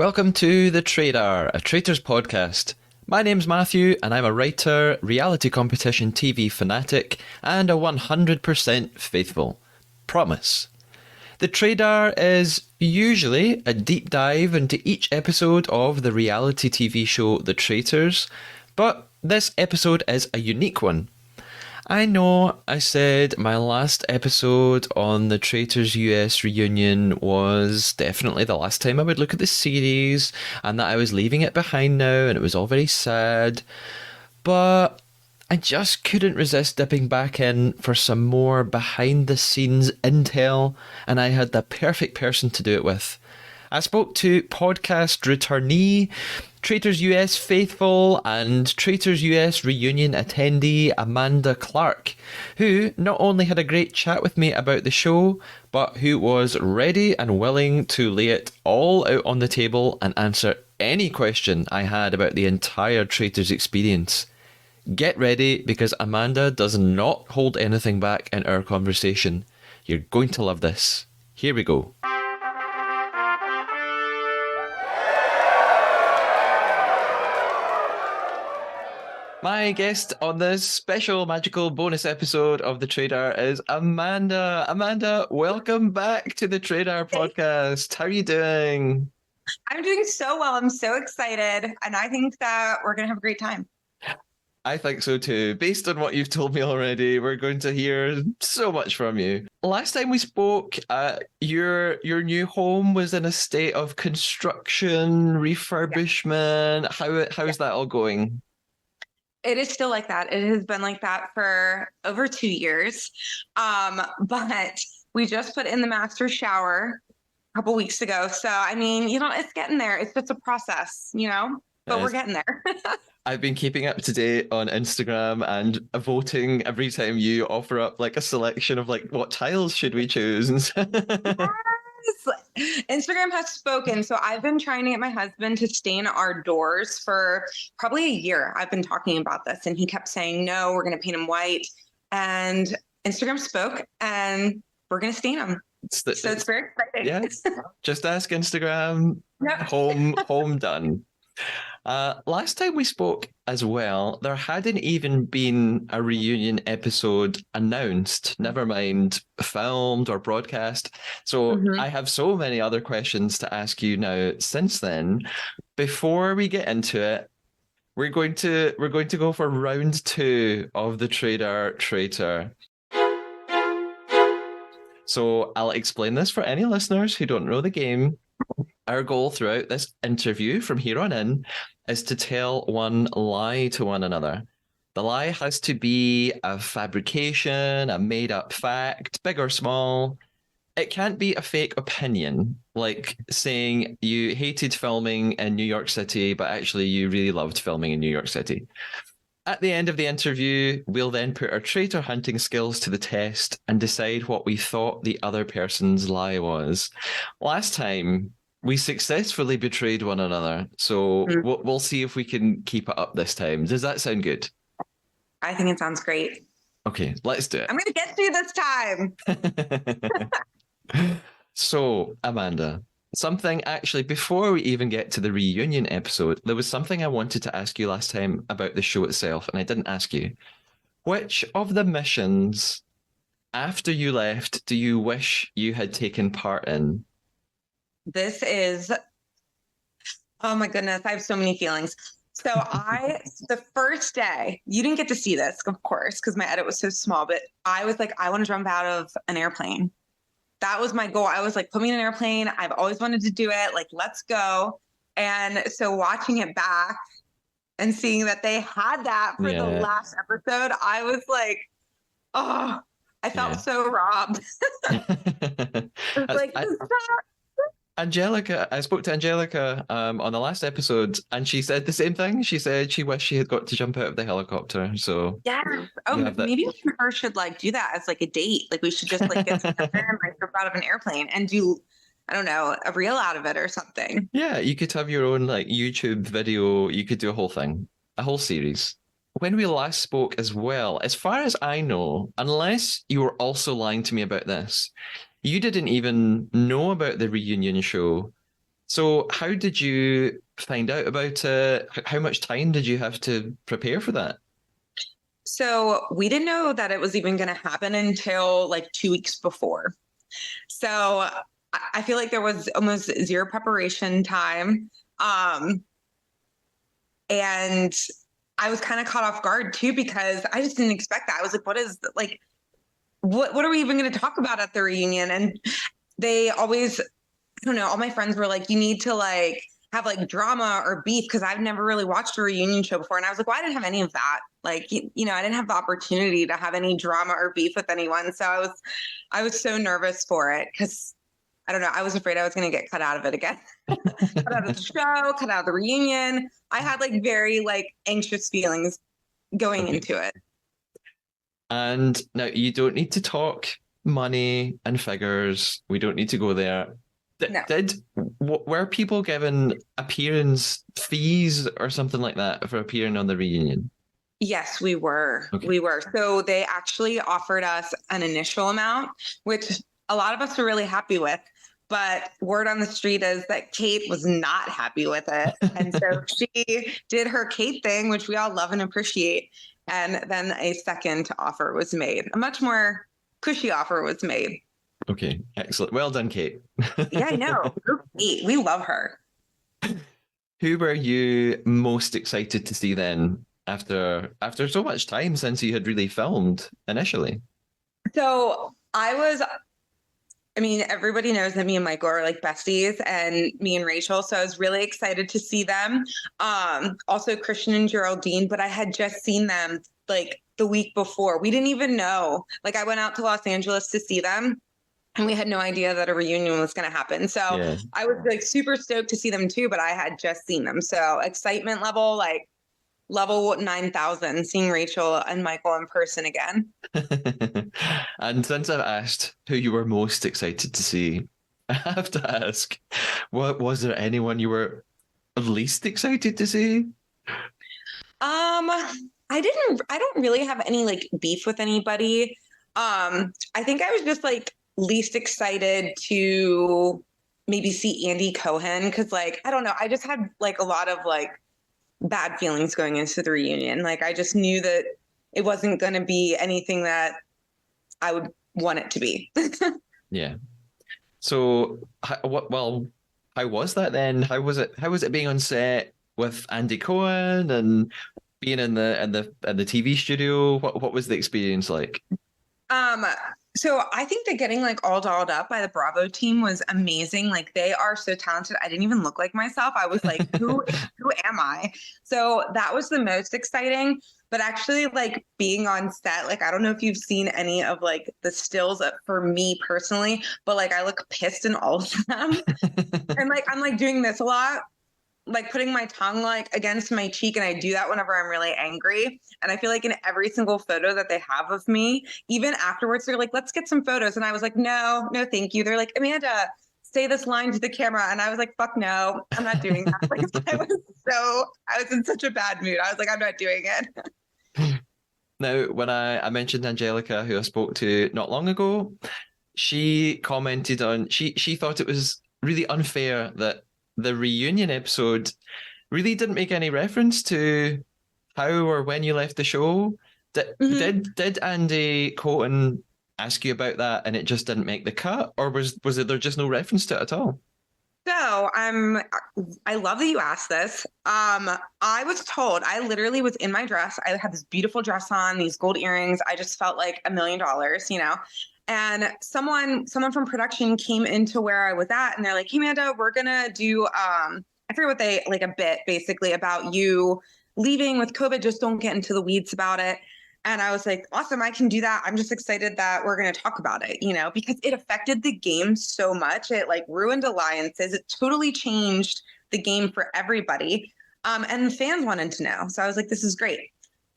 Welcome to The Trader, a Traitors podcast. My name's Matthew, and I'm a writer, reality competition TV fanatic, and a 100% faithful. Promise. The Trader is usually a deep dive into each episode of the reality TV show The Traitors, but this episode is a unique one. I know I said my last episode on the Traitors US reunion was definitely the last time I would look at the series and that I was leaving it behind now and it was all very sad, but I just couldn't resist dipping back in for some more behind the scenes intel, and I had the perfect person to do it with. I spoke to podcast returnee, Traitors US faithful and Traitors US reunion attendee Amanda Clark, who not only had a great chat with me about the show, but who was ready and willing to lay it all out on the table and answer any question I had about the entire Traitors experience. Get ready, because Amanda does not hold anything back in our conversation. You're going to love this. Here we go. My guest on this special magical bonus episode of The Trader is Amanda. Amanda, welcome back to The Trader podcast. How are you doing? I'm doing so well. I'm so excited. And I think that we're going to have a great time. I think so too. Based on what you've told me already, we're going to hear so much from you. Last time we spoke, your new home was in a state of construction, refurbishment. How's that all going? It is still like that. It has been like that for over 2 years. But we just put in the master shower a couple weeks ago. So, I mean, it's getting there. It's just a process, but we're getting there. I've been keeping up to date on Instagram and voting every time you offer up like a selection of like what tiles should we choose. Yes. Instagram has spoken. So I've been trying to get my husband to stain our doors for probably a year. I've been talking about this and he kept saying, no, we're going to paint them white. And Instagram spoke and we're going to stain them. So it's very exciting. Yes. Just ask Instagram. Yep. Home done. Last time we spoke as well, there hadn't even been a reunion episode announced, never mind filmed or broadcast. So I have so many other questions to ask you now since then. Before we get into it, we're going to go for round 2 of the Traitor. So I'll explain this for any listeners who don't know the game. Our goal throughout this interview from here on in is to tell one lie to one another. The lie has to be a fabrication, a made-up fact, big or small. It can't be a fake opinion, like saying you hated filming in New York City, but actually you really loved filming in New York City. At the end of the interview, we'll then put our traitor hunting skills to the test and decide what we thought the other person's lie was. Last time, we successfully betrayed one another, so we'll see if we can keep it up this time. Does that sound good? I think it sounds great. Okay, let's do it. I'm going to get you this time. So, Amanda, something actually, before we even get to the reunion episode, there was something I wanted to ask you last time about the show itself, and I didn't ask you. Which of the missions after you left do you wish you had taken part in? This is, oh my goodness, I have so many feelings. So the first day, you didn't get to see this, of course, because my edit was so small, but I was like, I want to jump out of an airplane. That was my goal. I was like, put me in an airplane. I've always wanted to do it. Like, let's go. And so watching it back and seeing that they had that for the last episode, I was like, oh, I felt so robbed. It was like, Angelica, I spoke to Angelica on the last episode, and she said the same thing. She said she wished she had got to jump out of the helicopter. So yeah. Oh, maybe me and her should like do that as like a date. Like we should just like get together and like jump out of an airplane and do, I don't know, a reel out of it or something. Yeah, you could have your own like YouTube video. You could do a whole thing, a whole series. When we last spoke as well, as far as I know, unless you were also lying to me about this, you didn't even know about the reunion show So how did you find out about it? How much time did you have to prepare for that? So we didn't know that it was even going to happen until like 2 weeks before. So I feel like there was almost zero preparation time. And I was kind of caught off guard too, because I just didn't expect that. I was like, what are we even going to talk about at the reunion? And they always, I don't know, all my friends were like, you need to like have like drama or beef, because I've never really watched a reunion show before. And I was like, well, I didn't have any of that. Like, I didn't have the opportunity to have any drama or beef with anyone. So I was so nervous for it, because I don't know, I was afraid I was going to get cut out of it again. Cut out of the show, cut out of the reunion. I had like very like anxious feelings going Okay. into it. And now you don't need to talk money and figures. We don't need to go there. No. Were people given appearance fees or something like that for appearing on the reunion? Yes, we were. Okay. We were. So they actually offered us an initial amount, which a lot of us were really happy with. But word on the street is that Kate was not happy with it. And so she did her Kate thing, which we all love and appreciate. And then a second offer was made. A much more cushy offer was made. Okay, excellent. Well done, Kate. Yeah, I know. Kate, we love her. Who were you most excited to see then after so much time since you had really filmed initially? So everybody knows that me and Michael are like besties, and me and Rachel. So I was really excited to see them. Also Christian and Geraldine, but I had just seen them like the week before. We didn't even know. Like I went out to Los Angeles to see them, and we had no idea that a reunion was going to happen. So Yeah. I was like super stoked to see them too, but I had just seen them. So excitement level, like level 9,000, seeing Rachel and Michael in person again. And since I've asked who you were most excited to see, I have to ask, what was there anyone you were least excited to see? I don't really have any like beef with anybody. I think I was just like least excited to maybe see Andy Cohen, because like I don't know, I just had like a lot of like bad feelings going into the reunion. Like I just knew that it wasn't going to be anything that I would want it to be. Yeah. So, how was that then? How was it? How was it being on set with Andy Cohen and being in the TV studio? What was the experience like? Um, so I think that getting like all dolled up by the Bravo team was amazing. Like they are so talented. I didn't even look like myself. I was like, who am I? So that was the most exciting. But actually, like being on set, like I don't know if you've seen any of like the stills for me personally, but like I look pissed in all of them. And like I'm like doing this a lot, like putting my tongue like against my cheek, and I do that whenever I'm really angry. And I feel like in every single photo that they have of me, even afterwards, they're like, let's get some photos. And I was like, no, thank you. They're like, Amanda, say this line to the camera. And I was like, fuck no, I'm not doing that. Like I was in such a bad mood. I was like, I'm not doing it. Now, when I mentioned Angelica, who I spoke to not long ago, she commented on she thought it was really unfair that the reunion episode really didn't make any reference to how or when you left the show. Did Mhm. did Andy Cohen ask you about that and it just didn't make the cut, or was there just no reference to it at all? So I love that you asked this. I was told, I literally was in my dress. I had this beautiful dress on, these gold earrings. I just felt like $1,000,000, you know? And someone from production came into where I was at, and they're like, hey, Amanda, we're gonna do, I forget what they, like a bit basically about you leaving with COVID. Just don't get into the weeds about it. And I was like, awesome, I can do that. I'm just excited that we're going to talk about it, you know, because it affected the game so much. It like ruined alliances. It totally changed the game for everybody. And the fans wanted to know. So I was like, this is great.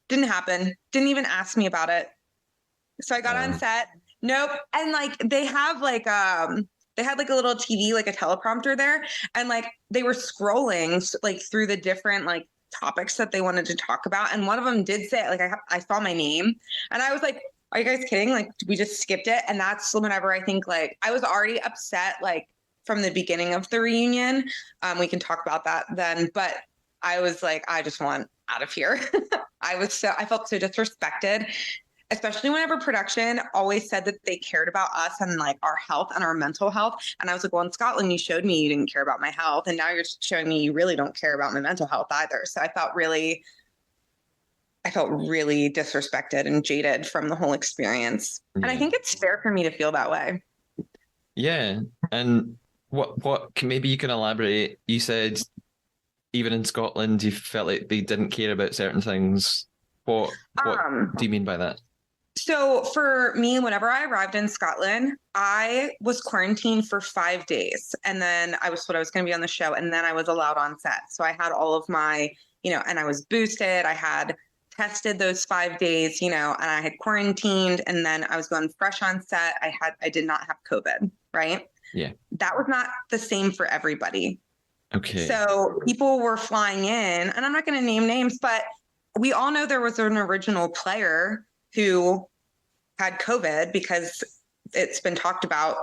Didn't happen. Didn't even ask me about it. So I got on set. Nope. And like they had like a little TV, like a teleprompter there. And like they were scrolling like through the different like topics that they wanted to talk about. And one of them did say, like, I saw my name, and I was like, are you guys kidding? Like, we just skipped it. And that's whenever I think like I was already upset, like from the beginning of the reunion. We can talk about that then, but I was like, I just want out of here. I felt so disrespected, especially whenever production always said that they cared about us and like our health and our mental health. And I was like, well, in Scotland, you showed me you didn't care about my health. And now you're showing me you really don't care about my mental health either. So I felt really disrespected and jaded from the whole experience. Yeah. And I think it's fair for me to feel that way. Yeah. And what maybe you can elaborate. You said even in Scotland, you felt like they didn't care about certain things. What do you mean by that? So for me, whenever I arrived in Scotland, I was quarantined for 5 days. And then I was told I was going to be on the show. And then I was allowed on set. So I had all of my, and I was boosted. I had tested those 5 days, and I had quarantined. And then I was going fresh on set. I did not have COVID, right? Yeah. That was not the same for everybody. Okay. So people were flying in, and I'm not going to name names, but we all know there was an original player who had COVID because it's been talked about.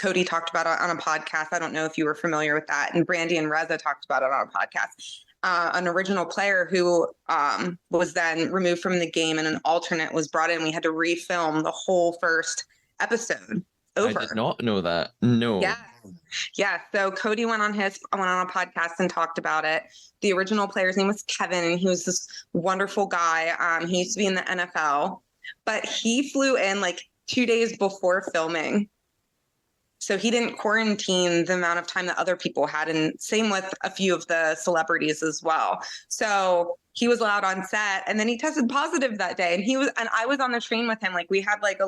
Cody talked about it on a podcast. I don't know if you were familiar with that. And Brandy and Reza talked about it on a podcast. An original player who was then removed from the game and an alternate was brought in. We had to refilm the whole first episode over. I did not know that. No. Yeah. So Cody went on a podcast and talked about it. The original player's name was Kevin, and he was this wonderful guy. He used to be in the NFL, but he flew in like 2 days before filming. So he didn't quarantine the amount of time that other people had. And same with a few of the celebrities as well. So he was allowed on set, and then he tested positive that day. And I was on the train with him. Like we had like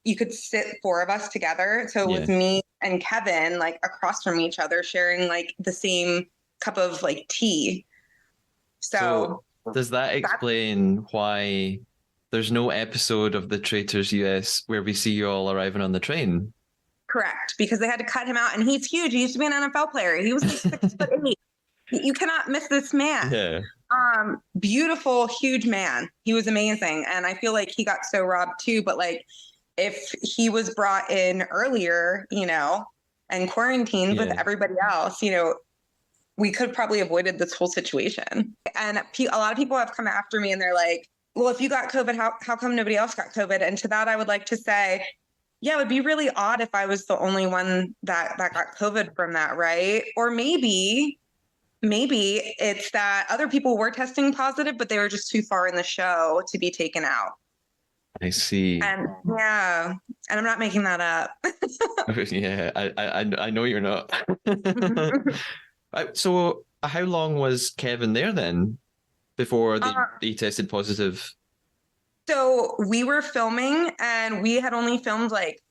you could sit 4 of us together. So it was me and Kevin, like across from each other, sharing like the same cup of like tea. So does that explain why there's no episode of the Traitors US where we see you all arriving on the train? Correct, because they had to cut him out, and he's huge. He used to be an NFL player. He was like 6'8". You cannot miss this man. Yeah. Beautiful, huge man. He was amazing, and I feel like he got so robbed too. But like, if he was brought in earlier, and quarantined with everybody else, we could probably avoided this whole situation. And a lot of people have come after me, and they're like, well, if you got COVID, how come nobody else got COVID? And to that, I would like to say, yeah, it would be really odd if I was the only one that got COVID from that, right? Or maybe it's that other people were testing positive, but they were just too far in the show to be taken out. I see. And and I'm not making that up. Yeah, I know you're not. So how long was Kevin there then before they tested positive? So we were filming, and we had only filmed like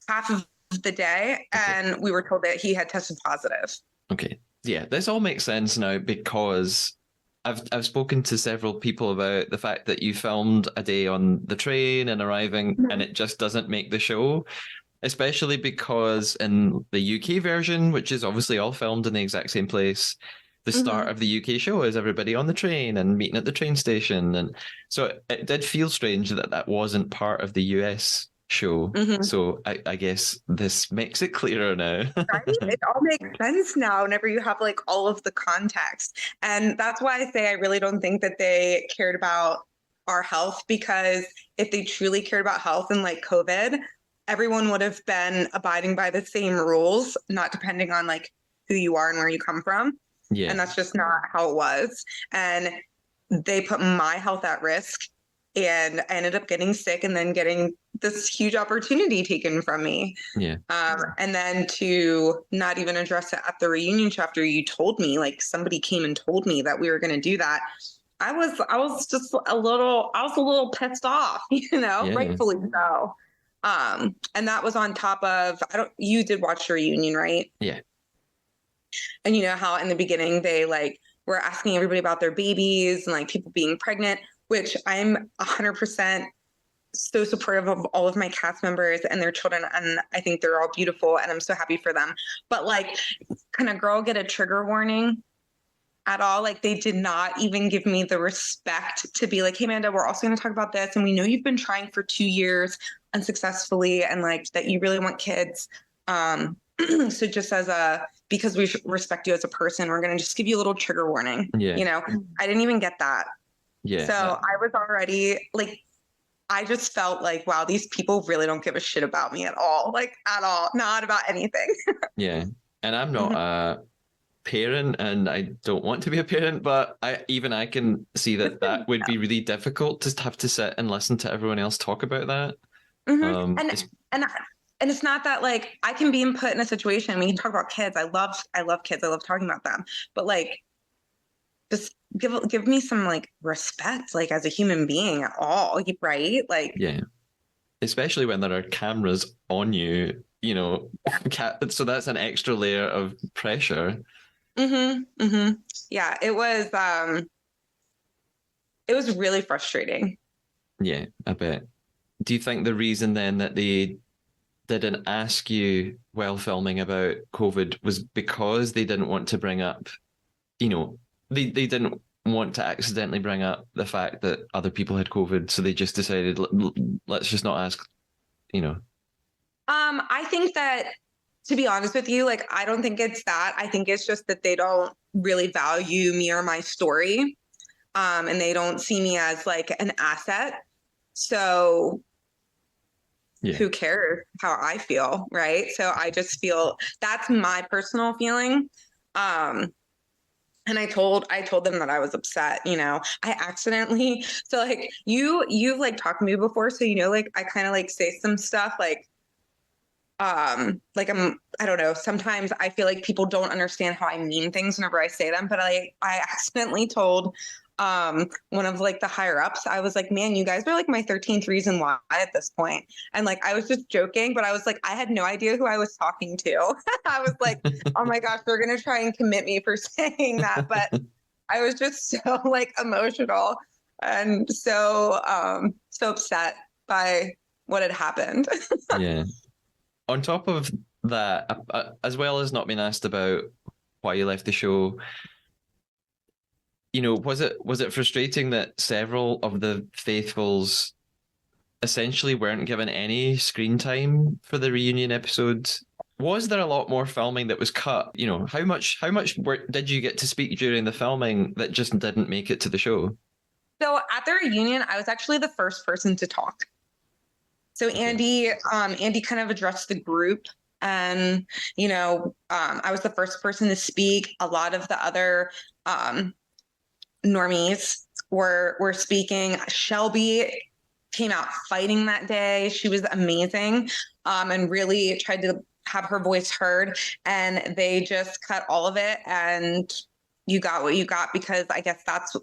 half of the day, and we were told that he had tested positive. Okay. Yeah, this all makes sense now because I've spoken to several people about the fact that you filmed a day on the train and arriving, and it just doesn't make the show, especially because in the UK version, which is obviously all filmed in the exact same place, the start of the UK show is everybody on the train and meeting at the train station. And so it did feel strange that wasn't part of the US show. So I guess this makes it clearer now. Right? It all makes sense now whenever you have like all of the context. And that's why I say I really don't think that they cared about our health, because if they truly cared about health and like COVID, everyone would have been abiding by the same rules, not depending on like who you are and where you come from. Yeah. And that's just not how it was. And they put my health at risk, and I ended up getting sick and then getting this huge opportunity taken from me. Yeah. And then to not even address it at the reunion show after you told me, like somebody came and told me that we were going to do that. I was a little pissed off, rightfully so. And that was on top of, you did watch the reunion, right? Yeah. And you know how in the beginning they like were asking everybody about their babies and like people being pregnant, which I'm 100% so supportive of all of my cast members and their children. And I think they're all beautiful and I'm so happy for them. But like, can a girl get a trigger warning at all? Like they did not even give me the respect to be like, hey, Amanda, we're also going to talk about this. And we know you've been trying for 2 years unsuccessfully and like that you really want kids. So just because we respect you as a person, we're going to just give you a little trigger warning. Yeah. I didn't even get that. Yeah. So I was already like, I just felt like, wow, these people really don't give a shit about me at all. Like at all. Not about anything. Yeah. And I'm not a parent and I don't want to be a parent, but I can see that would be really difficult to have to sit and listen to everyone else talk about that. And it's not that like I can be put in a situation. We can talk about kids. I love kids. I love talking about them. But like, just give me some like respect, like as a human being at all, right? Like, yeah, especially when there are cameras on you, so that's an extra layer of pressure. Yeah, it was really frustrating. Yeah, I bet. Do you think the reason then that they didn't ask you while filming about COVID was because they didn't want to bring up, they didn't want to accidentally bring up the fact that other people had COVID, so they just decided let's just not ask, I think that, to be honest with you, like I don't think it's that. I think it's just that they don't really value me or my story. And they don't see me as like an asset. So who cares how I feel, right? So I just feel that's my personal feeling. And I told them that I was upset, I accidentally, so like you've like talked to me before, so like I kind of like say some stuff like I don't know, sometimes I feel like people don't understand how I mean things whenever I say them, but I accidentally told one of like the higher ups, I was like, man, you guys are like my 13th reason why at this point. And like I was just joking, but I was like, I had no idea who I was talking to. I was like, oh my gosh, they're gonna try and commit me for saying that. But I was just so like emotional and so upset by what had happened. Yeah. On top of that, as well as not being asked about why you left the show, was it frustrating that several of the faithfuls essentially weren't given any screen time for the reunion episodes? Was there a lot more filming that was cut? How much work did you get to speak during the filming that just didn't make it to the show? So at the reunion, I was actually the first person to talk. So Andy kind of addressed the group, and I was the first person to speak. A lot of the other normies were speaking. Shelby came out fighting that day. She was amazing, and really tried to have her voice heard. And they just cut all of it, and you got what you got, because I guess that's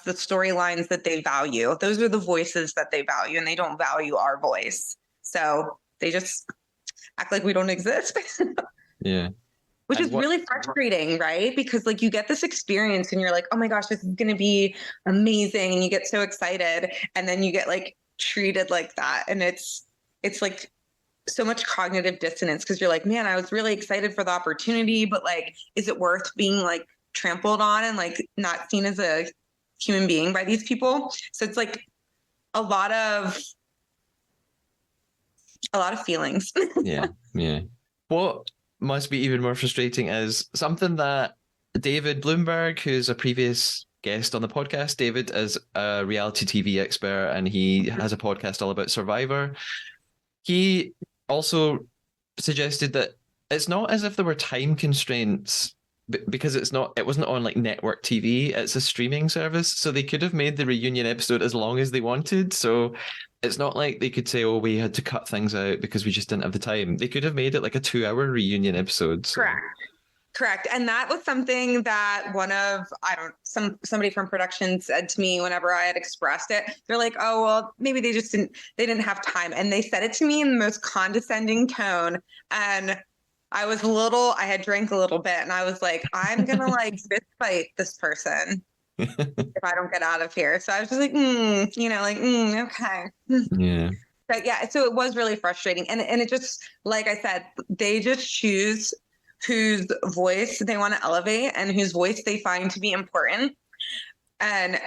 the storylines that they value. Those are the voices that they value, and they don't value our voice. So they just act like we don't exist. Yeah. Which is really frustrating, right? Because like you get this experience and you're like, oh my gosh, this is going to be amazing. And you get so excited, and then you get like treated like that. And it's like so much cognitive dissonance, because you're like, man, I was really excited for the opportunity, but like, is it worth being like trampled on and like not seen as a human being by these people? So it's like a lot of feelings. Yeah. What must be even more frustrating is something that David Bloomberg, who's a previous guest on the podcast. David is a reality TV expert and he has a podcast all about Survivor. He also suggested that it's not as if there were time constraints, because it wasn't on like network TV. It's a streaming service, so they could have made the reunion episode as long as they wanted. So it's not like they could say, oh, we had to cut things out because we just didn't have the time. They could have made it like a 2-hour reunion episode. So. Correct. And that was something that somebody from production said to me whenever I had expressed it. They're like, oh, well, maybe they didn't have time. And they said it to me in the most condescending tone. And I had drank a little bit, and I was like, I'm going to like fist fight this person if I don't get out of here. So I was just like, okay. Yeah. But yeah, so it was really frustrating. And it just, like I said, they just choose whose voice they want to elevate and whose voice they find to be important. And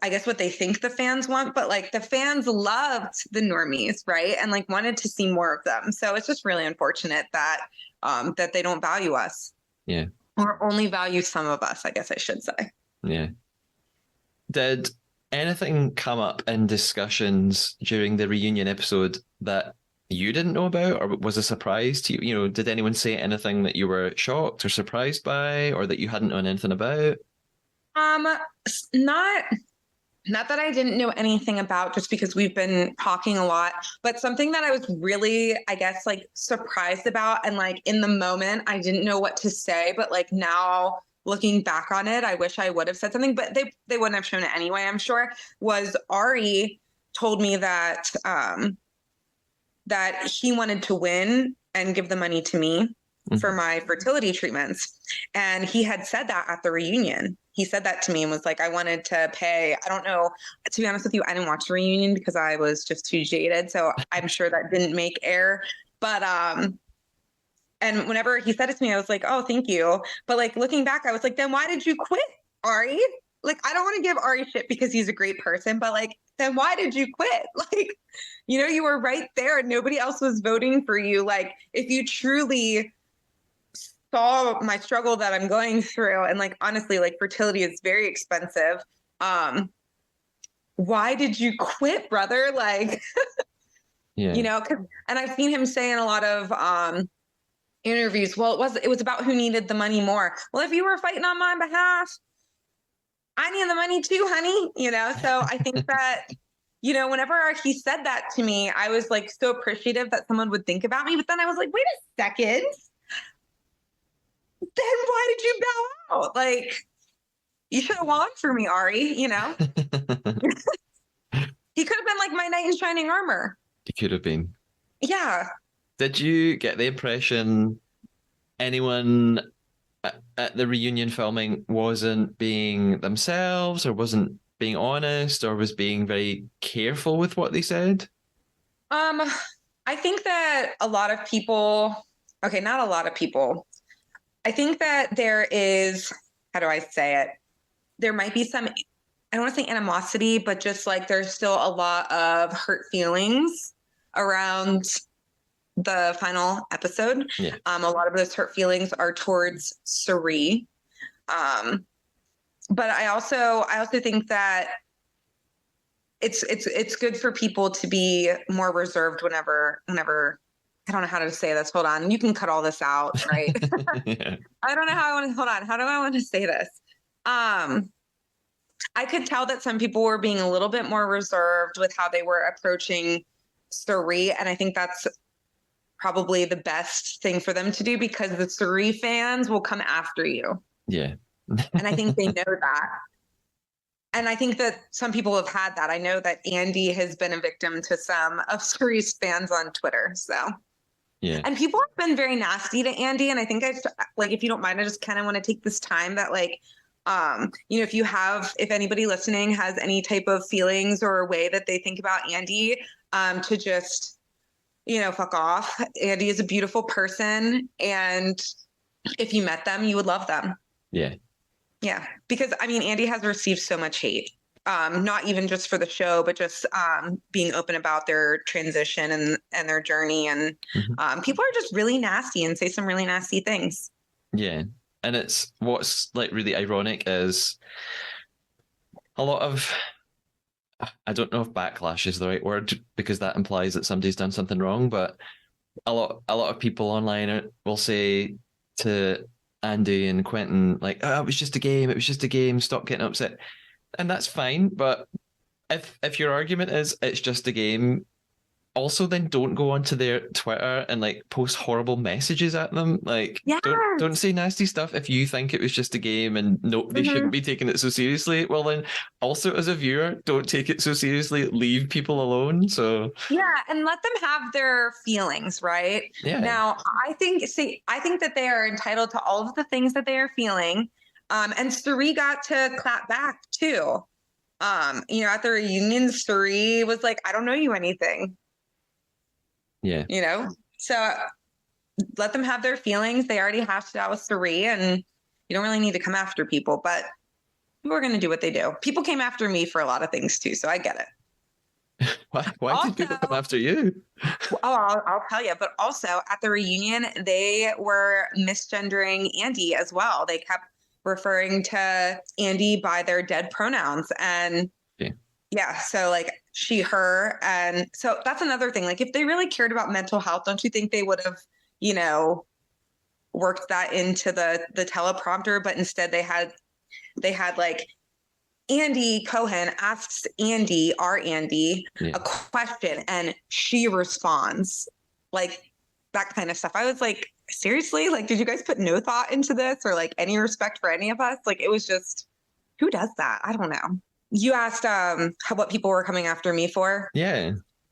I guess what they think the fans want, but like the fans loved the normies, right? And like wanted to see more of them. So it's just really unfortunate that that they don't value us. Yeah. Or only value some of us, I guess I should say. Yeah. Did anything come up in discussions during the reunion episode that you didn't know about or was a surprise to you? You know, did anyone say anything that you were shocked or surprised by or that you hadn't known anything about? Um, not not that I didn't know anything about just because we've been talking a lot, but something that I was really, I guess, like surprised about and like in the moment I didn't know what to say, but like now looking back on it, I wish I would have said something, but they wouldn't have shown it anyway, I'm sure, was Ari told me that that he wanted to win and give the money to me for my fertility treatments. And he had said that at the reunion. He said that to me and was like, I wanted to pay. I don't know. To be honest with you, I didn't watch the reunion because I was just too jaded. So I'm sure that didn't make air. But and whenever he said it to me, I was like, oh, thank you. But like looking back, I was like, then why did you quit, Ari? Like, I don't want to give Ari shit because he's a great person, but like, then why did you quit? Like, you know, you were right there and nobody else was voting for you. Like, if you truly saw my struggle that I'm going through, and like, honestly, like fertility is very expensive. Why did you quit, brother? Like, Yeah. you know, and I've seen him say in a lot of interviews, well, it was about who needed the money more. Well, if you were fighting on my behalf, I need the money too, honey. You know, so I think that, you know, whenever he said that to me, I was like so appreciative that someone would think about me. But then I was like, wait a second. Then why did you bow out? Like, you should have won for me, Ari, you know? He could have been like my knight in shining armor. It could have been. Yeah. Did you get the impression anyone at the reunion filming wasn't being themselves or wasn't being honest or was being very careful with what they said? I think that a lot of people, okay, not a lot of people. I think that there is, how do I say it? There might be some, I don't want to say animosity, but just like there's still a lot of hurt feelings around the final episode. Yeah. A lot of those hurt feelings are towards Suri. But I also think that it's good for people to be more reserved whenever I don't know how to say this. Hold on. You can cut all this out, right? Yeah. I don't know how I want to hold on. How do I want to say this? I could tell that some people were being a little bit more reserved with how they were approaching Suri. And I think that's probably the best thing for them to do because the Suri fans will come after you. Yeah. And I think they know that. And I think that some people have had that. I know that Andy has been a victim to some of Suri's fans on Twitter. So, Yeah. and people have been very nasty to Andy. And I think if you don't mind, I just kind of want to take this time that like, you know, if anybody listening has any type of feelings or a way that they think about Andy, to just, you know, fuck off. Andy is a beautiful person. And if you met them, you would love them. Yeah. Yeah. Because I mean, Andy has received so much hate, not even just for the show, but just being open about their transition and their journey. And people are just really nasty and say some really nasty things. Yeah. And it's what's like really ironic is a lot of, I don't know if backlash is the right word because that implies that somebody's done something wrong, but a lot of people online will say to Andy and Quentin, like, oh, it was just a game, stop getting upset. And that's fine, but if your argument is it's just a game, also then don't go onto their Twitter and like post horrible messages at them. Like Yes. don't say nasty stuff if you think it was just a game and nobody shouldn't be taking it so seriously. Well then also as a viewer, don't take it so seriously. Leave people alone. So yeah, and let them have their feelings, right? Yeah. Now I think that they are entitled to all of the things that they are feeling. And Suri got to clap back too. You know, at the reunion, Suri was like, I don't know you anything. Yeah. You know, so let them have their feelings. They already hashed it out with Suri, and you don't really need to come after people. But People are going to do what they do. People came after me for a lot of things too, so I get it. Why did people come after you? Oh, I'll tell you. But also at the reunion, they were misgendering Andy as well. They kept referring to Andy by their dead pronouns. And yeah, so like she, her. And so that's another thing. Like if they really cared about mental health, don't you think they would have, worked that into the teleprompter? But instead they had like Andy Cohen asks Andy, our Andy, a question and she responds, like that kind of stuff. I was like, seriously? Like, did you guys put no thought into this or like any respect for any of us? Like, it was just, who does that? I don't know. You asked what people were coming after me for. Yeah.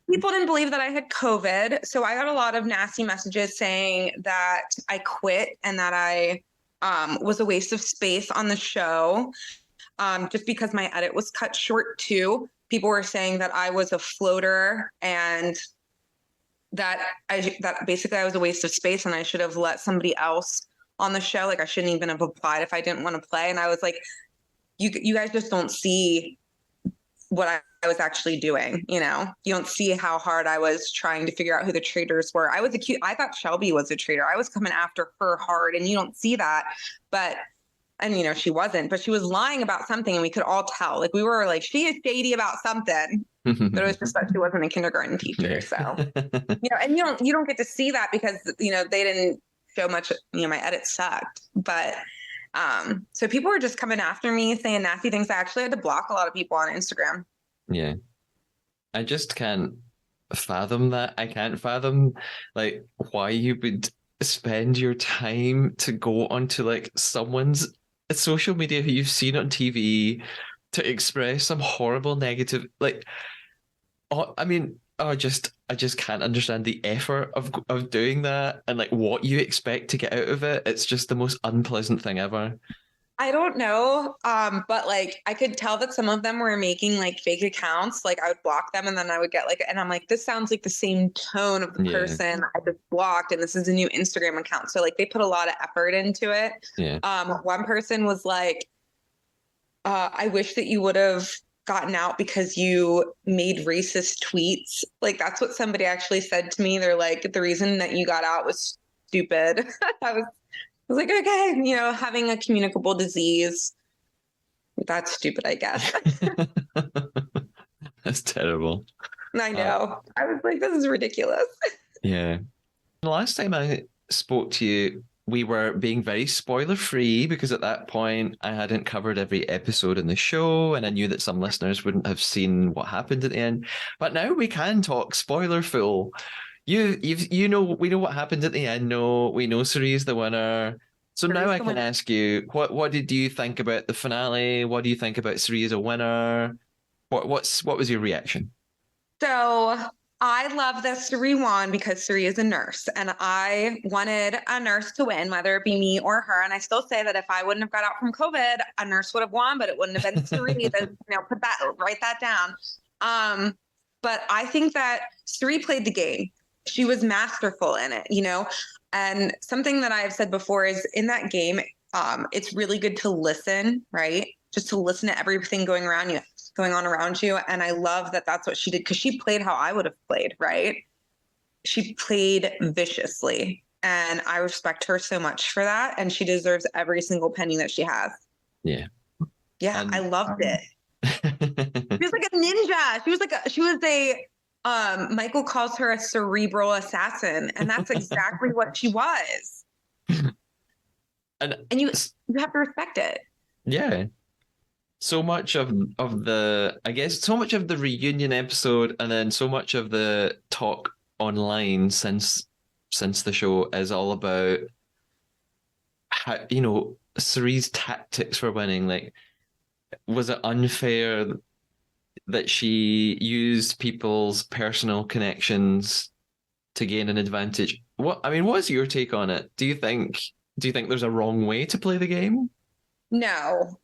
People didn't believe that I had COVID. So I got a lot of nasty messages saying that I quit and that I was a waste of space on the show. Just because my edit was cut short too. People were saying that I was a floater and that basically I was a waste of space and I should have let somebody else on the show. Like I shouldn't even have applied if I didn't want to play. And I was like, you guys just don't see what I was actually doing. You don't see how hard I was trying to figure out who the traitors were. I thought Shelby was a traitor. I was coming after her hard and you don't see that. And, she wasn't, but she was lying about something and we could all tell. Like we were like, she is shady about something. But it was just that she wasn't a kindergarten teacher. So, and you don't get to see that because, they didn't show much, my edit sucked. But so people were just coming after me saying nasty things. I actually had to block a lot of people on Instagram. Yeah. I just can't fathom that. I can't fathom like why you would spend your time to go onto like someone's social media who you've seen on TV to express some horrible negative I just can't understand the effort of doing that and like what you expect to get out of it. It's just the most unpleasant thing ever. I don't know. But like I could tell that some of them were making like fake accounts. Like I would block them and then I would get and I'm like, this sounds like the same tone of the person I just blocked. And this is a new Instagram account. So like they put a lot of effort into it. Yeah. One person was like, I wish that you would have gotten out because you made racist tweets. Like that's what somebody actually said to me. They're like, the reason that you got out was stupid. I was like, okay, having a communicable disease, that's stupid, I guess. That's terrible. I know. I was like, this is ridiculous. Yeah. The last time I spoke to you, we were being very spoiler free because at that point I hadn't covered every episode in the show and I knew that some listeners wouldn't have seen what happened at the end. But now we can talk spoiler full. We know what happened at the end. No, we know Cerie's the winner. So now I can ask you, what did you think about the finale? What do you think about Cerie as a winner? What was your reaction? So I love that Cerie won because Cerie is a nurse, and I wanted a nurse to win, whether it be me or her. And I still say that if I wouldn't have got out from COVID, a nurse would have won, but it wouldn't have been Cerie. Write that down. But I think that Cerie played the game. She was masterful in it, And something that I've said before is in that game, it's really good to listen, right? Just to listen to everything going on around you. And I love that that's what she did because she played how I would have played, right? She played viciously. And I respect her so much for that. And she deserves every single penny that she has. Yeah. Yeah, I loved it. She was like a ninja. She was a Michael calls her a cerebral assassin, and that's exactly what she was. And you have to respect it. Yeah. So much of the, I guess, so much of the reunion episode, and then so much of the talk online since the show is all about how, Cerie's tactics for winning. Like, was it unfair that she used people's personal connections to gain an advantage? What's your take on it? Do you think there's a wrong way to play the game? No.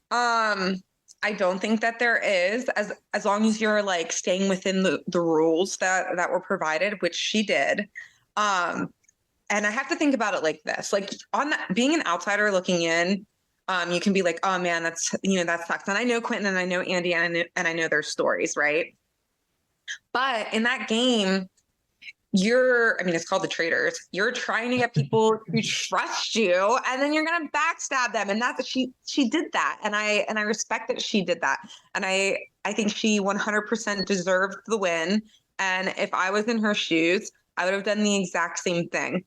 I don't think that there is, as long as you're like staying within the rules that were provided, which she did. And I have to think about it like this, like on that, being an outsider looking in, you can be like, oh man, that's, that sucks. And I know Quentin and I know Andy and I know their stories, right? But in that game, it's called the Traitors. You're trying to get people to trust you, and then you're gonna backstab them. And that's she did that, and I respect that she did that, and I think she 100% deserved the win. And if I was in her shoes, I would have done the exact same thing.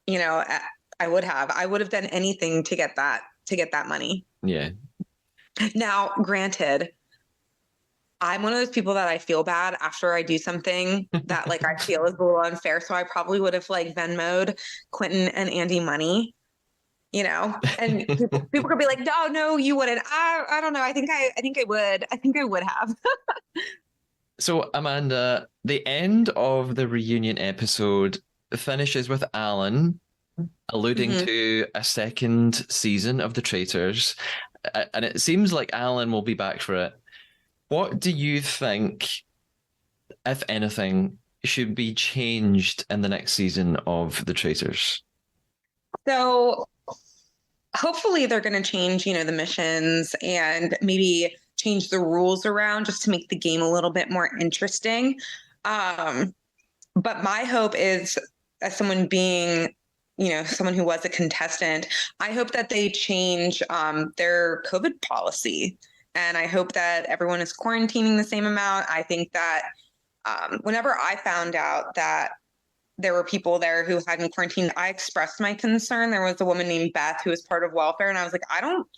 I would have done anything to get that money. Yeah. Now, granted, I'm one of those people that I feel bad after I do something that like I feel is a little unfair. So I probably would have like Venmo'd Quentin and Andy money, and people could be like, no, you wouldn't. I don't know. I think I would. I think I would have. So, Amanda, the end of the reunion episode finishes with Alan alluding to a second season of The Traitors. And it seems like Alan will be back for it. What do you think, if anything, should be changed in the next season of The Traitors? So hopefully they're going to change, the missions and maybe change the rules around just to make the game a little bit more interesting. But my hope is, as someone being, someone who was a contestant, I hope that they change their COVID policy. And I hope that everyone is quarantining the same amount. I think that whenever I found out that there were people there who hadn't quarantined, I expressed my concern. There was a woman named Beth who was part of welfare. And I was like, I don't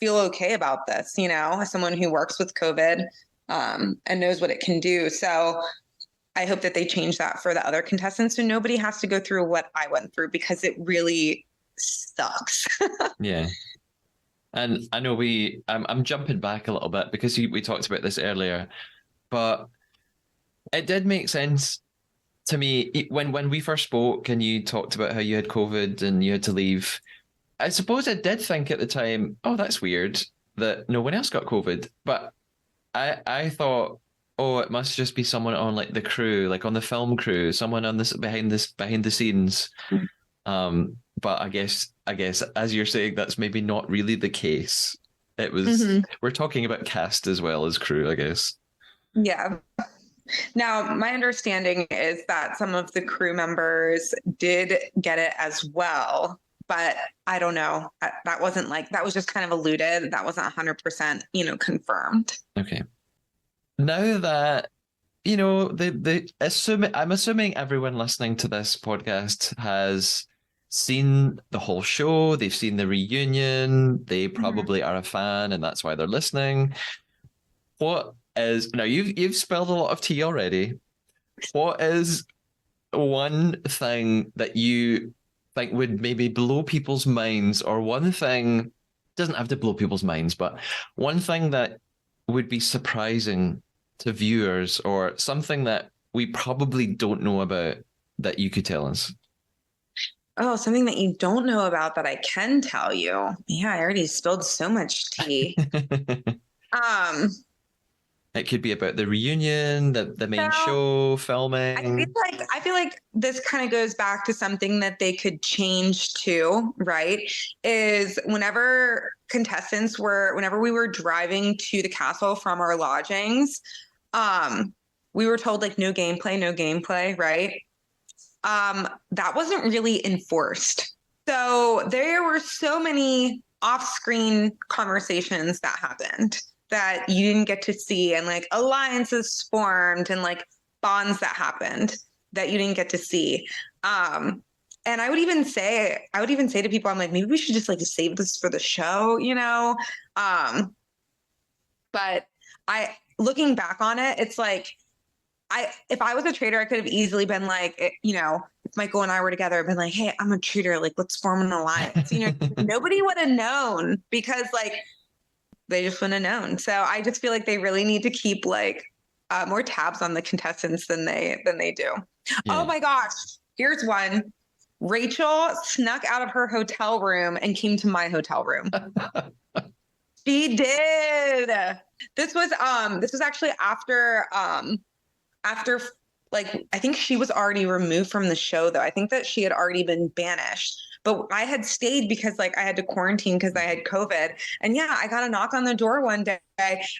feel okay about this, as someone who works with COVID and knows what it can do. So I hope that they change that for the other contestants so nobody has to go through what I went through, because it really sucks. Yeah. And I know I'm jumping back a little bit because we talked about this earlier, but it did make sense to me when we first spoke and you talked about how you had COVID and you had to leave. I suppose I did think at the time, oh, that's weird that no one else got COVID. But I thought, oh, it must just be someone on like the crew, like on the film crew, someone on behind the scenes. But I guess as you're saying, that's maybe not really the case. It was we're talking about cast as well as crew, I guess. Yeah. Now, my understanding is that some of the crew members did get it as well, but I don't know. That was just kind of alluded. That wasn't 100%, confirmed. Okay. Now that I'm assuming everyone listening to this podcast has seen the whole show. They've seen the reunion. They probably are a fan, and that's why they're listening. Now you've spilled a lot of tea already. What is one thing that you think would maybe blow people's minds, or one thing doesn't have to blow people's minds, but one thing that would be surprising to viewers, or something that we probably don't know about that you could tell us? Oh, something that you don't know about that I can tell you. Yeah, I already spilled so much tea. It could be about the reunion, the main show, filming. I feel like this kind of goes back to something that they could change too, right? Is whenever we were driving to the castle from our lodgings, we were told like no gameplay, right? That wasn't really enforced. So there were so many off-screen conversations that happened that you didn't get to see, and like alliances formed and like bonds that happened that you didn't get to see. And I would even say to people, I'm like, maybe we should just like save this for the show, but looking back on it, it's like, if I was a traitor, I could have easily been like, if Michael and I were together, I'd been like, hey, I'm a traitor, like let's form an alliance. Nobody would have known, because like they just wouldn't have known. So I just feel like they really need to keep like more tabs on the contestants than they do. Yeah. Oh my gosh, here's one. Rachel snuck out of her hotel room and came to my hotel room. She did. This was actually after like, I think she was already removed from the show though. I think that she had already been banished. but I had stayed because like I had to quarantine because I had COVID. And yeah, I got a knock on the door one day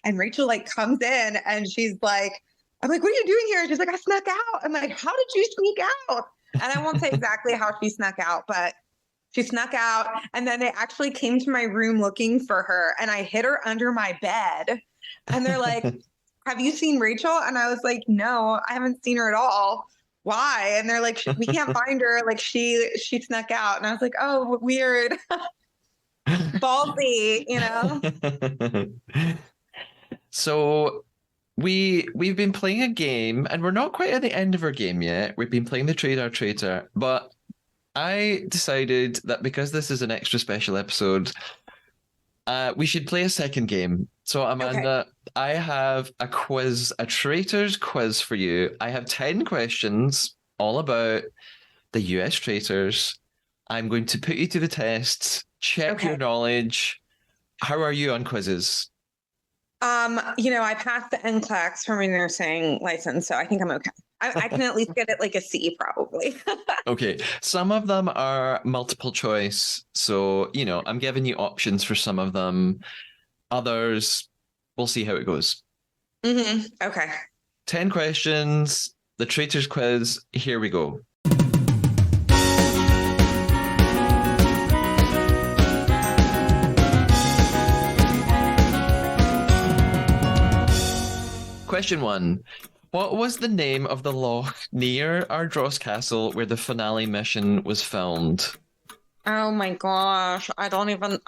and Rachel like comes in and she's like, I'm like, what are you doing here? And she's like, I snuck out. I'm like, how did you sneak out? And I won't say exactly how she snuck out, but she snuck out. And then they actually came to my room looking for her. And I hid her under my bed. And they're like, have you seen Rachel? And I was like, no, I haven't seen her at all. Why? And they're like, we can't find her. Like she snuck out. And I was like, oh, weird. Ballsy, you know? So we've been playing a game, and we're not quite at the end of our game yet. We've been playing the Trade Our Traitor, but I decided that because this is an extra special episode, we should play a second game. So Amanda, I have a quiz, a Traitors quiz for you. I have 10 questions all about the US Traitors. I'm going to put you to the test, check your knowledge. How are you on quizzes? I passed the NCLEX for my nursing license, so I think I'm okay. I can at least get it like a C probably. Okay. Some of them are multiple choice. So, I'm giving you options for some of them. Others, we'll see how it goes. Okay. 10 questions, the Traitors quiz. Here we go. Question 1. What was the name of the loch near Ardross Castle where the finale mission was filmed? Oh my gosh. I don't even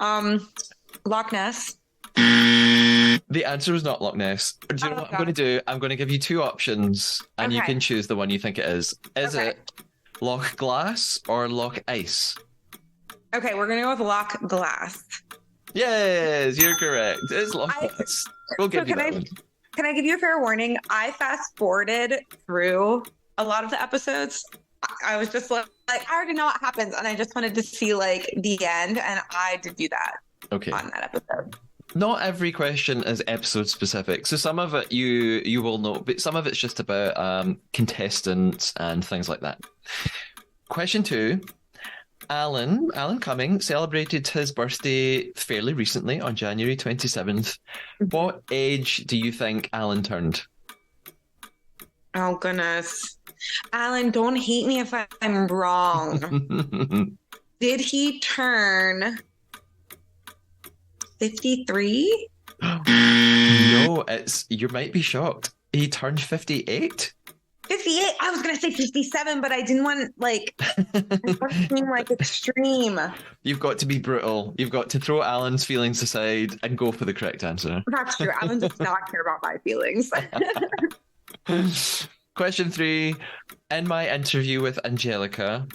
Loch Ness. The answer was not Loch Ness. Do you know what I'm going to do? I'm going to give you 2 options and you can choose the one you think it is. Is it Loch Glass or Loch Ice? Okay, we're going to go with Loch Glass. Yes, you're correct. It's Loch Glass. We'll give you that one. Can I give you a fair warning? I fast forwarded through a lot of the episodes. I was just like, I already know what happens, and I just wanted to see like the end, and I did do that. Okay. On that episode. Not every question is episode specific, so some of it you will know, but some of it's just about contestants and things like that. Question 2. Alan Cumming celebrated his birthday fairly recently on January 27th. What age do you think Alan turned? Oh, goodness. Alan, don't hate me if I'm wrong. Did he turn 53? No, you might be shocked. He turned 58. 58. I was gonna say 57, but I didn't want it seem like extreme. You've got to be brutal. You've got to throw Alan's feelings aside and go for the correct answer. That's true. Alan does not care about my feelings. Question 3. In my interview with Angelica,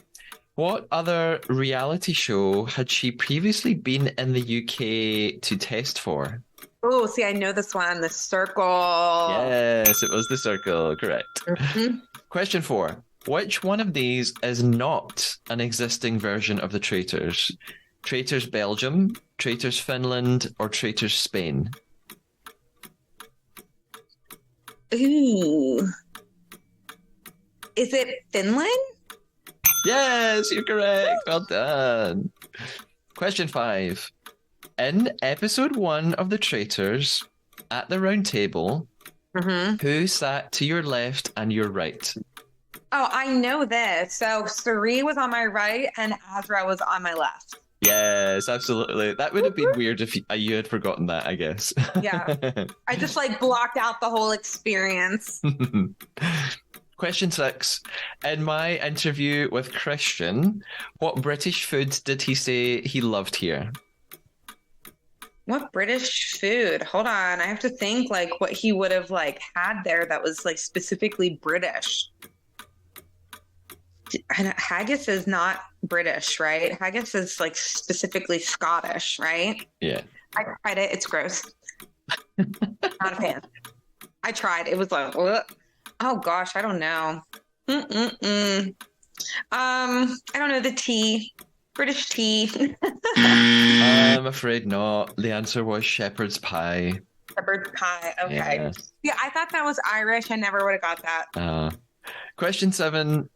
what other reality show had she previously been in the UK to test for? Oh, see, I know this one, The Circle. Yes, it was The Circle, correct. Question 4. Which one of these is not an existing version of the Traitors? Traitors Belgium, Traitors Finland, or Traitors Spain? Ooh. Is it Finland? Yes, you're correct. Well done. Question 5. In episode 1 of The Traitors, at the round table, who sat to your left and your right? Oh, I know this. So Suri was on my right and Azra was on my left. Yes, absolutely. That would have been weird if you had forgotten that, I guess. Yeah. I just blocked out the whole experience. Question 6. In my interview with Christian, what British food did he say he loved here? What British food? Hold on. I have to think what he would have had there that was specifically British. Haggis is not British, right? Haggis is specifically Scottish, right? Yeah. I tried it. It's gross. Not a fan. I tried. It was ugh. Oh gosh, I don't know. I don't know, the tea. British tea. I'm afraid not. The answer was shepherd's pie. Shepherd's pie. Okay. Yeah, I thought that was Irish. I never would have got that. Question 7.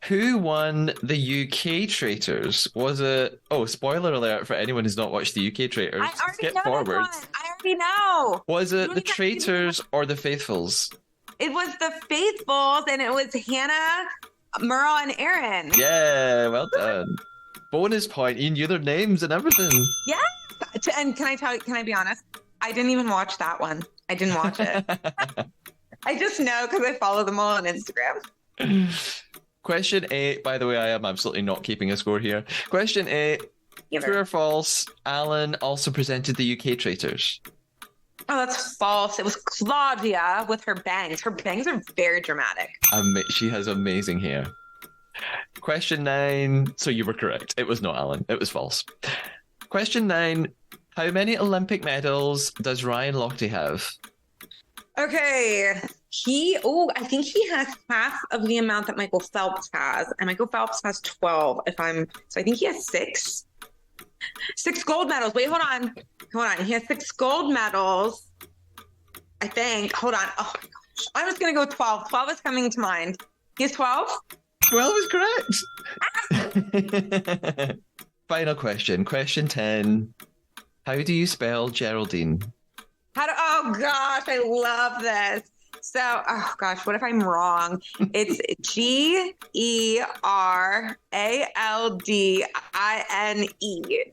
Who won the UK Traitors? Was it? Oh, spoiler alert for anyone who's not watched the UK Traitors. I already Skip know this forward. one. I already know. Was You it don't the even have to give me the- Traitors or the Faithfuls? It was the Faithfuls, and it was Hannah, Merle, and Aaron. Yeah, well done. Bonus point. You knew their names and everything. Yes. And can I be honest? I didn't even watch that one. I didn't watch it. I just know because I follow them all on Instagram. Question 8. By the way, I am absolutely not keeping a score here. Question 8. True or false? Alan also presented the UK Traitors. Oh, that's false. It was Claudia with her bangs. Her bangs are very dramatic. She has amazing hair. Question 9. So you were correct. It was not Alan. It was false. Question 9. How many Olympic medals does Ryan Lochte have? Okay. I think he has half of the amount that Michael Phelps has. And Michael Phelps has 12, so I think he has 6. 6 gold medals. Wait, hold on. He has 6 gold medals. I think. Hold on. Oh my gosh. I'm just gonna go 12. 12 is coming to mind. He has 12? 12 is correct. Final question. Question 10. How do you spell Geraldine? Oh gosh, I love this. So, oh gosh, what if I'm wrong? It's Geraldine.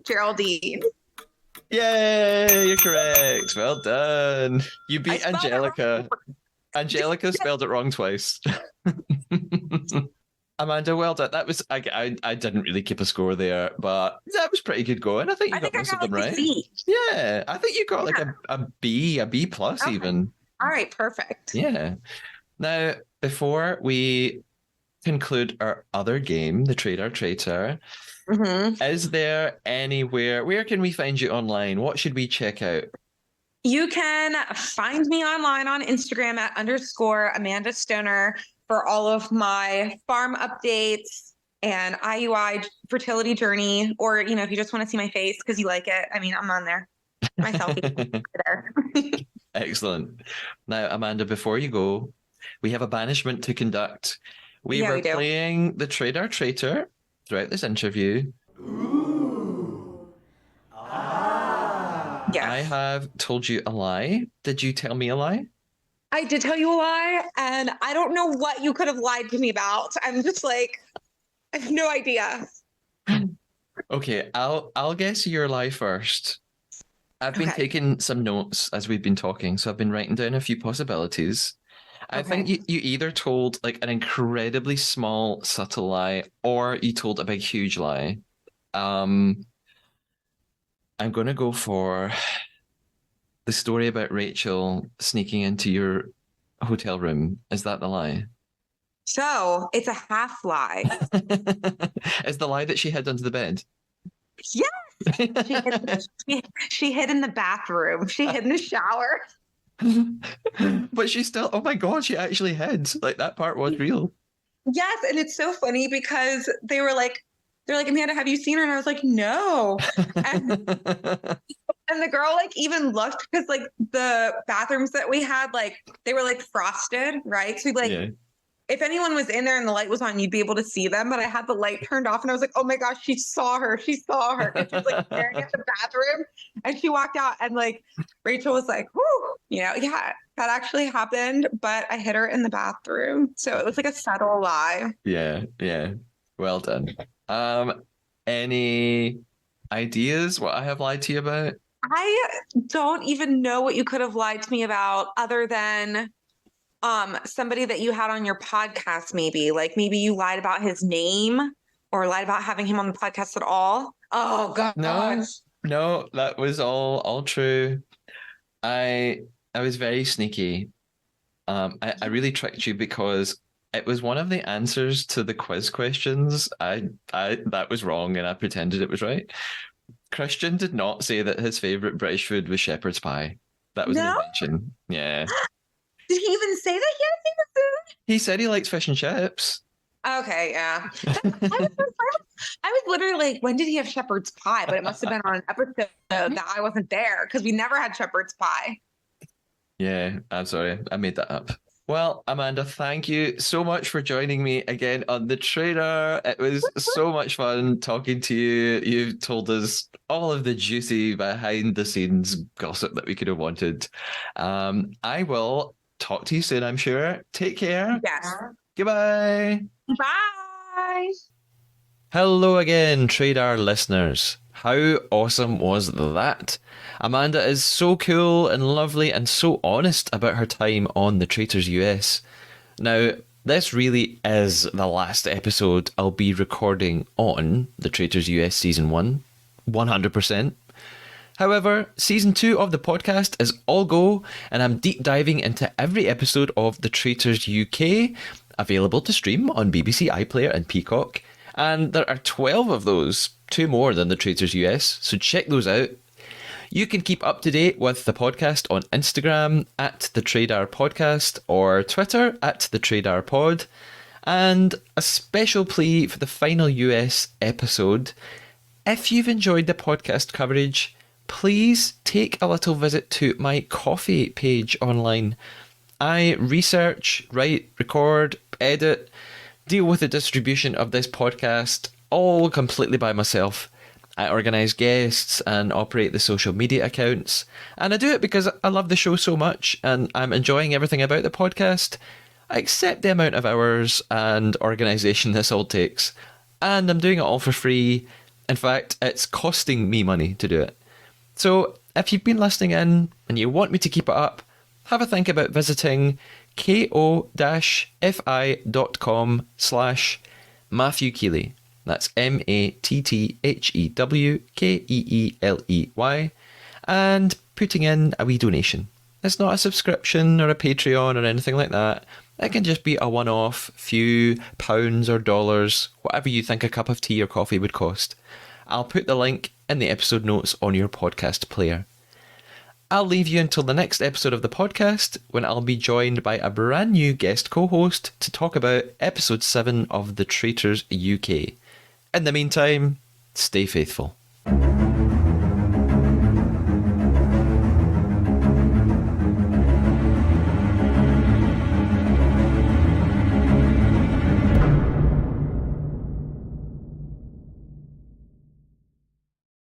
Geraldine. Yay, you're correct. Well done. You beat Angelica. Angelica spelled it wrong twice. Amanda, well done. That was I didn't really keep a score there, but that was pretty good going. I think you got most of them right. Yeah, I think you got like a B plus even. All right, perfect. Yeah. Now, before we conclude our other game, the Trader Traitor, is there anywhere, where can we find you online? What should we check out? You can find me online on Instagram at _Amanda Stoner for all of my farm updates and IUI fertility journey, or, if you just want to see my face because you like it. I mean, I'm on there. My selfie there. Excellent. Now, Amanda, before you go, we have a banishment to conduct. We were playing the Trader Traitor throughout this interview. Ooh. Ah. Yes. I have told you a lie. Did you tell me a lie? I did tell you a lie, and I don't know what you could have lied to me about. I'm just like, I have no idea. Okay, I'll guess your lie first. I've been taking some notes as we've been talking, so I've been writing down a few possibilities. I think you either told like an incredibly small, subtle lie, or you told a big, huge lie. I'm going to go for the story about Rachel sneaking into your hotel room. Is that the lie? So it's a half lie. Is the lie that she hid under the bed? Yes. She hid in the bathroom. She hid in the shower. But she still, oh my God, she actually hid. Like that part was real. Yes. And it's so funny because they're like, Amanda, have you seen her? And I was like, no. And the girl like even looked because like the bathrooms that we had, like they were like frosted, right? So like if anyone was in there and the light was on, you'd be able to see them. But I had the light turned off and I was like, oh my gosh, she saw her. And she was like staring at the bathroom and she walked out and like Rachel was like, whoo, that actually happened. But I hid her in the bathroom. So it was like a subtle lie. Yeah. Well done. Any ideas what I have lied to you about? I don't even know what you could have lied to me about other than somebody that you had on your podcast, maybe. Like maybe you lied about his name or lied about having him on the podcast at all. Oh God. No, that was all true. I was very sneaky. I really tricked you because it was one of the answers to the quiz questions. I that was wrong and I pretended it was right. Christian did not say that his favorite British food was shepherd's pie. That was an invention. Yeah. Did he even say that he had a favorite food? He said he likes fish and chips. Okay, yeah. I was literally like, when did he have shepherd's pie? But it must have been on an episode that I wasn't there because we never had shepherd's pie. Yeah, I'm sorry. I made that up. Well, Amanda, thank you so much for joining me again on The Trader. It was so much fun talking to you. You've told us all of the juicy behind the scenes gossip that we could have wanted. I will talk to you soon, I'm sure. Take care. Yes. Goodbye. Bye. Hello again, Trader listeners. How awesome was that? Amanda is so cool and lovely and so honest about her time on the Traitors US. Now, this really is the last episode I'll be recording on the Traitors US Season 1, 100%. However, Season 2 of the podcast is all go, and I'm deep diving into every episode of The Traitors UK, available to stream on BBC iPlayer and Peacock. And there are 12 of those, 2 more than The Traitors US, so check those out. You can keep up to date with the podcast on Instagram at the Trader Podcast or Twitter at the Trader Pod. And a special plea for the final US episode. If you've enjoyed the podcast coverage, please take a little visit to my Ko-fi page online. I research, write, record, edit, deal with the distribution of this podcast all completely by myself. I organise guests and operate the social media accounts. And I do it because I love the show so much and I'm enjoying everything about the podcast. I accept the amount of hours and organisation this all takes. And I'm doing it all for free. In fact, it's costing me money to do it. So if you've been listening in and you want me to keep it up, have a think about visiting ko-fi.com/Matthew Keeley. That's MATTHEWKEELEY. And putting in a wee donation. It's not a subscription or a Patreon or anything like that. It can just be a one-off few pounds or dollars, whatever you think a cup of tea or coffee would cost. I'll put the link in the episode notes on your podcast player. I'll leave you until the next episode of the podcast, when I'll be joined by a brand new guest co-host to talk about episode 7 of The Traitors UK. In the meantime, stay faithful.